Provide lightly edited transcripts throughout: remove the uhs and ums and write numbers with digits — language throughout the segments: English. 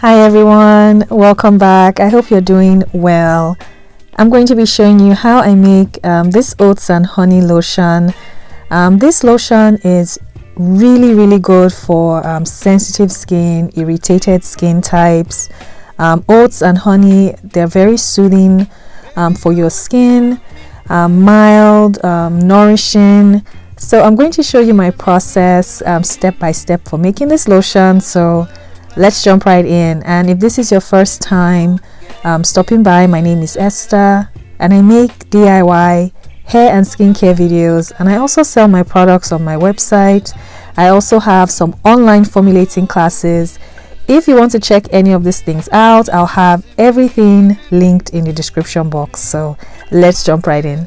Hi everyone, welcome back. I hope you're doing well. I'm going to be showing you how I make this oats and honey lotion. This lotion is really good for sensitive skin, irritated skin types. Oats and honey, they're very soothing for your skin, mild, nourishing. So I'm going to show you my process step by step for making this lotion. So let's jump right in. And if this is your first time stopping by, my name is Esther and I make DIY hair and skincare videos, and I also sell my products on my website. I also have some online formulating classes. If you want to check any of these things out, I'll have everything linked in the description box. So let's jump right in.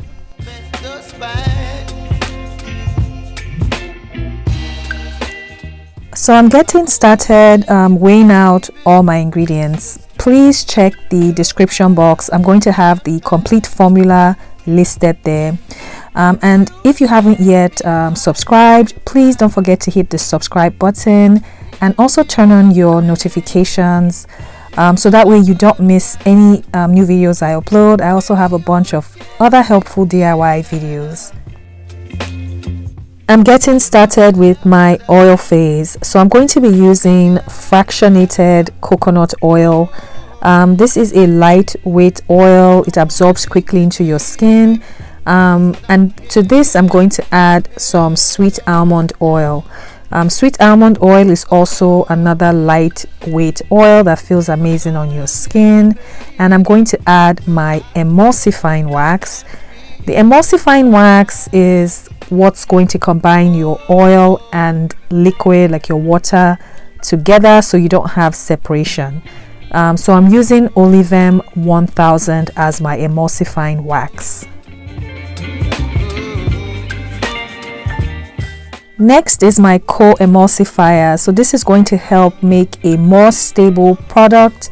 So I'm getting started weighing out all my ingredients. Please check the description box. I'm going to have the complete formula listed there. And if you haven't yet subscribed, please don't forget to hit the subscribe button and also turn on your notifications so that way you don't miss any new videos I upload. I also have a bunch of other helpful DIY videos. I'm getting started with my oil phase. So I'm going to be using fractionated coconut oil. This is a lightweight oil. It absorbs quickly into your skin. And to this, I'm going to add some sweet almond oil. Sweet almond oil is also another lightweight oil that feels amazing on your skin. And I'm going to add my emulsifying wax. The emulsifying wax is what's going to combine your oil and liquid, like your water, together so you don't have separation. So I'm using Olivem 1000 as my emulsifying wax. Next is my co-emulsifier. So this is going to help make a more stable product,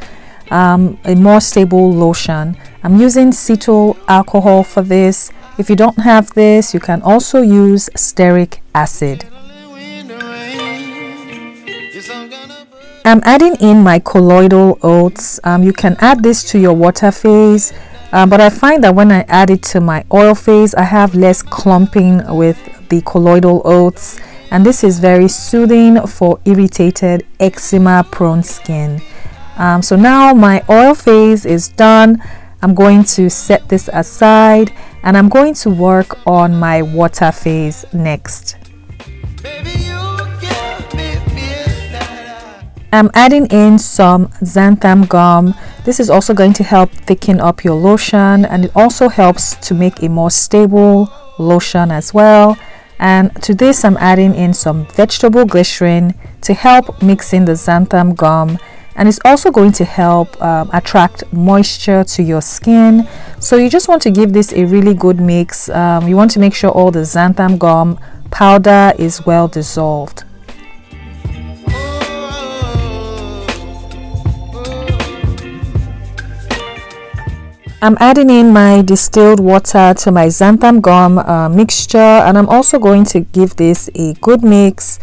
a more stable lotion. I'm using cetyl alcohol for this. If you don't have this, you can also use stearic acid. I'm adding in my colloidal oats. You can add this to your water phase, but I find that when I add it to my oil phase, I have less clumping with the colloidal oats, and this is very soothing for irritated eczema-prone skin. So now my oil phase is done. I'm going to set this aside and I'm going to work on my water phase next. I'm adding in some xanthan gum. This is also going to help thicken up your lotion, and it also helps to make a more stable lotion as well. And to this, I'm adding in some vegetable glycerin to help mix in the xanthan gum, and it's also going to help attract moisture to your skin. So you just want to give this a really good mix. You want to make sure all the xanthan gum powder is well dissolved. I'm adding in my distilled water to my xanthan gum mixture, and I'm also going to give this a good mix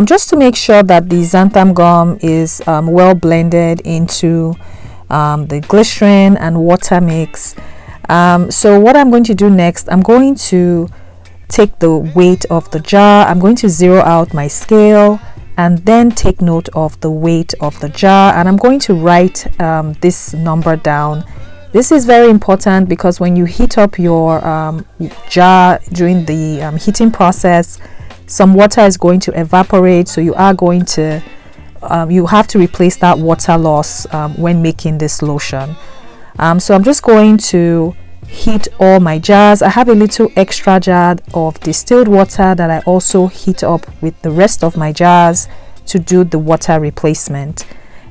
just to make sure that the xanthan gum is well blended into the glycerin and water mix. So what I'm going to do next, I'm going to take the weight of the jar. I'm going to zero out my scale and then take note of the weight of the jar, and I'm going to write this number down. This is very important because when you heat up your jar during the heating process, some water is going to evaporate, so you are going to you have to replace that water loss when making this lotion. So I'm just going to heat all my jars. I have a little extra jar of distilled water that I also heat up with the rest of my jars to do the water replacement,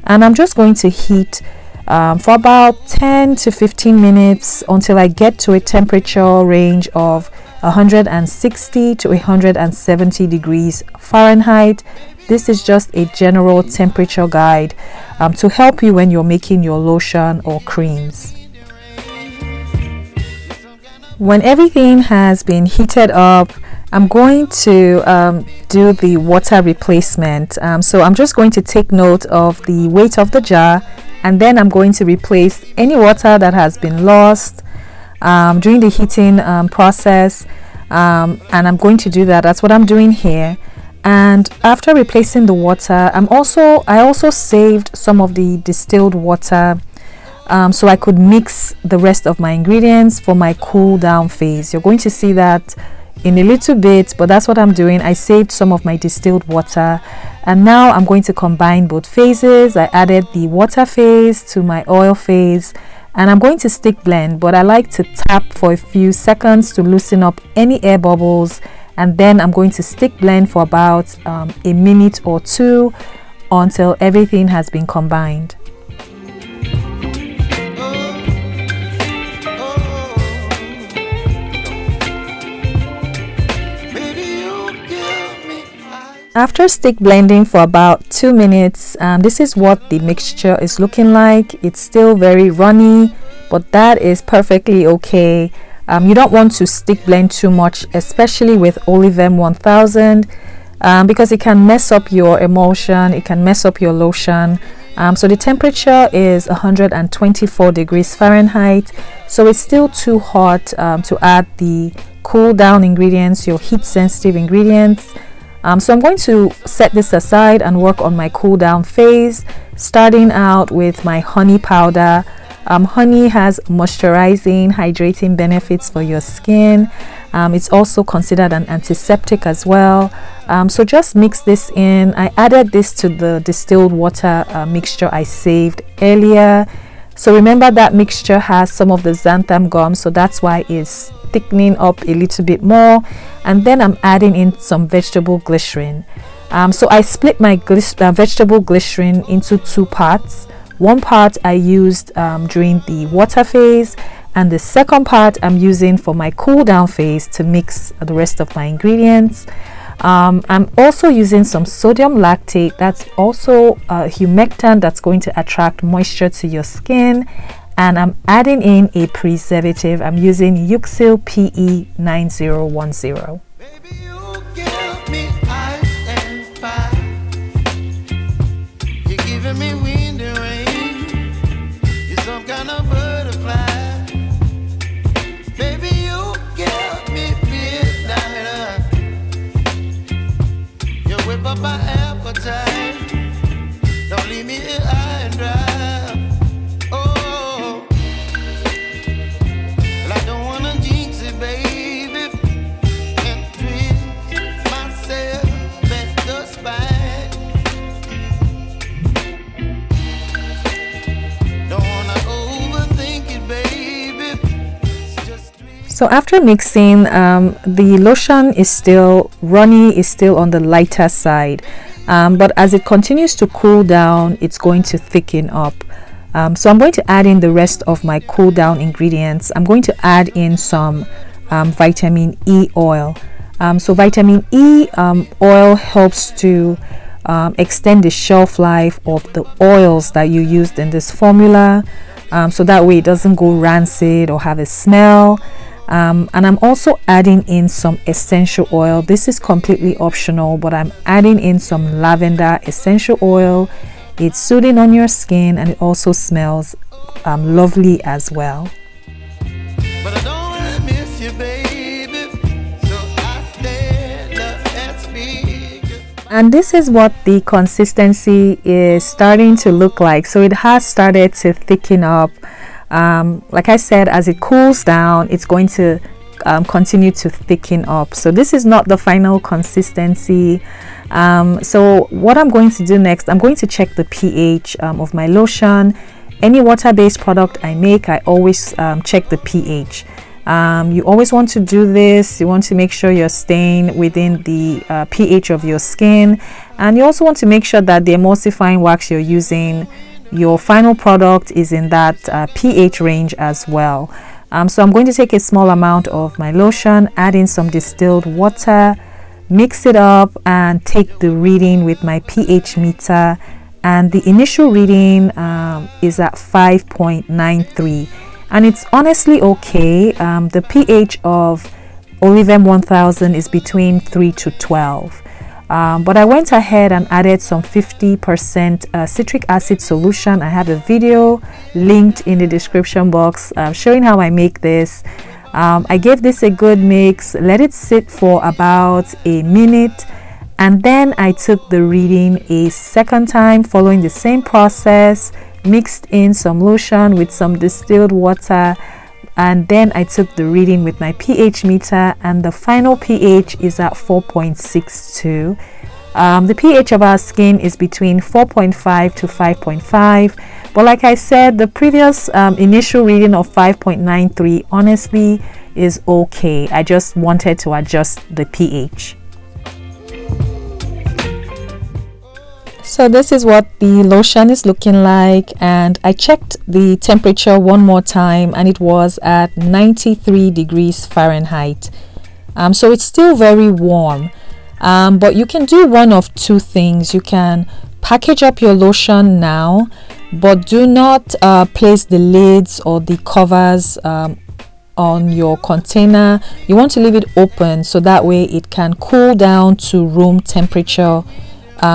and I'm just going to heat for about 10 to 15 minutes until I get to a temperature range of 160 to 170 degrees Fahrenheit. This is just a general temperature guide to help you when you're making your lotion or creams. When everything has been heated up I'm going to do the water replacement. So I'm just going to take note of the weight of the jar, and then I'm going to replace any water that has been lost during the heating process, and I'm going to do that. That's what I'm doing here. And after replacing the water, I also saved some of the distilled water so I could mix the rest of my ingredients for my cool down phase. You're going to see that in a little bit, but that's what I'm doing. I saved some of my distilled water, and now I'm going to combine both phases. I added the water phase to my oil phase, and I'm going to stick blend, but I like to tap for a few seconds to loosen up any air bubbles, and then I'm going to stick blend for about a minute or two until everything has been combined. After stick blending for about 2 minutes, this is what the mixture is looking like. It's still very runny, but that is perfectly okay. You don't want to stick blend too much, especially with Olivem 1000, because it can mess up your emulsion, it can mess up your lotion. So the temperature is 124 degrees Fahrenheit, so it's still too hot to add the cool down ingredients, your heat sensitive ingredients. So I'm going to set this aside and work on my cool down phase, starting out with my honey powder. Honey has moisturizing, hydrating benefits for your skin. It's also considered an antiseptic as well. So just mix this in. I added this to the distilled water mixture I saved earlier. So remember that mixture has some of the xanthan gum, so that's why it's thickening up a little bit more. And then I'm adding in some vegetable glycerin. So I split my vegetable glycerin into 2 parts. One part I used during the water phase, and the second part I'm using for my cool down phase to mix the rest of my ingredients. I'm also using some sodium lactate. That's also a humectant that's going to attract moisture to your skin. And I'm adding in a preservative. I'm using Euxil PE 9010. Baby, you give me ice and fire. You're giving me wind and rain. You're some kind of butterfly. Baby, you give me midnight. You whip up my appetite. Don't leave me here high and dry. So after mixing, the lotion is still runny, is still on the lighter side, but as it continues to cool down, it's going to thicken up. So I'm going to add in the rest of my cool down ingredients. I'm going to add in some vitamin E oil. So vitamin E oil helps to extend the shelf life of the oils that you used in this formula, so that way it doesn't go rancid or have a smell. And I'm also adding in some essential oil. This is completely optional, but I'm adding in some lavender essential oil. It's soothing on your skin, and it also smells lovely as well. But I don't wanna miss you, baby, so I stand up and speak. And this is what the consistency is starting to look like. So it has started to thicken up. Like I said, as it cools down, it's going to continue to thicken up. So this is not the final consistency. So what I'm going to do next, I'm going to check the pH of my lotion. Any water-based product I make, I always check the pH. You always want to do this. You want to make sure you're staying within the pH of your skin, and you also want to make sure that the emulsifying wax you're using, your final product, is in that pH range as well. So I'm going to take a small amount of my lotion, add in some distilled water, mix it up, and take the reading with my pH meter. And the initial reading is at 5.93, and it's honestly okay. The pH of Olivem 1000 is between 3 to 12. But I went ahead and added some 50% citric acid solution. I have a video linked in the description box showing how I make this. I gave this a good mix, let it sit for about a minute, and then I took the reading a second time following the same process, mixed in some lotion with some distilled water, and then I took the reading with my pH meter, and the final pH is at 4.62. The pH of our skin is between 4.5 to 5.5, but like I said, the previous initial reading of 5.93 honestly is okay. I just wanted to adjust the pH. So this is what the lotion is looking like, and I checked the temperature one more time and it was at 93 degrees Fahrenheit. So it's still very warm, but you can do one of two things. You can package up your lotion now, but do not place the lids or the covers on your container. You want to leave it open so that way it can cool down to room temperature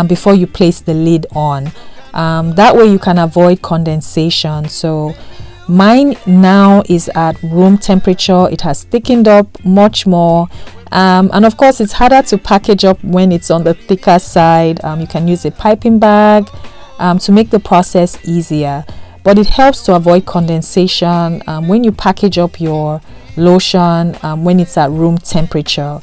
before you place the lid on. That way you can avoid condensation. So mine now is at room temperature. It has thickened up much more, and of course it's harder to package up when it's on the thicker side. You can use a piping bag to make the process easier, but it helps to avoid condensation when you package up your lotion when it's at room temperature.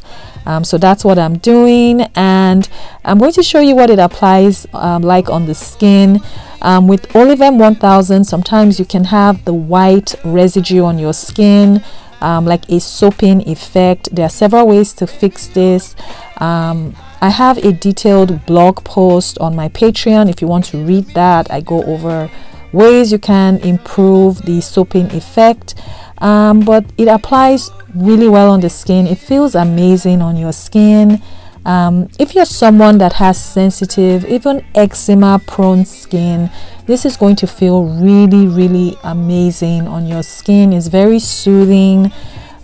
So that's what I'm doing, and I'm going to show you what it applies like on the skin. With Olivem 1000, sometimes you can have the white residue on your skin, like a soaping effect. There are several ways to fix this. I have a detailed blog post on my Patreon. If you want to read that, I go over ways you can improve the soaping effect. But it applies really well on the skin. It feels amazing on your skin. If you're someone that has sensitive, even eczema-prone skin, this is going to feel really amazing on your skin. It's very soothing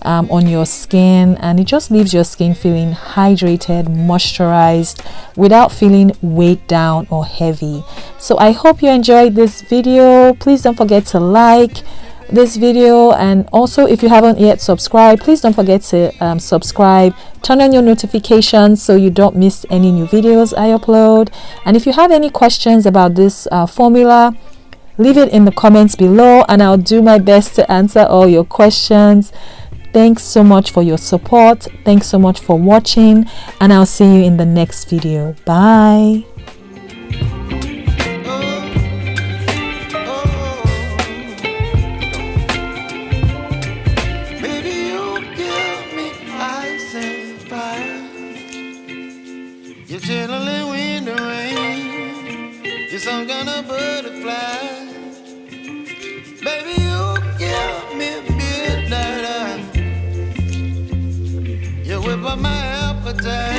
on your skin, and it just leaves your skin feeling hydrated, moisturized, without feeling weighed down or heavy. So I hope you enjoyed this video. Please don't forget to like this video, and also if you haven't yet subscribed, please don't forget to subscribe, turn on your notifications so you don't miss any new videos I upload. And if you have any questions about this formula, leave it in the comments below and I'll do my best to answer all your questions. Thanks so much for your support. Thanks so much for watching, and I'll see you in the next video. Bye. You're chilling in the rain. You're some kind of butterfly. Baby, you give me midnight. You whip up my appetite.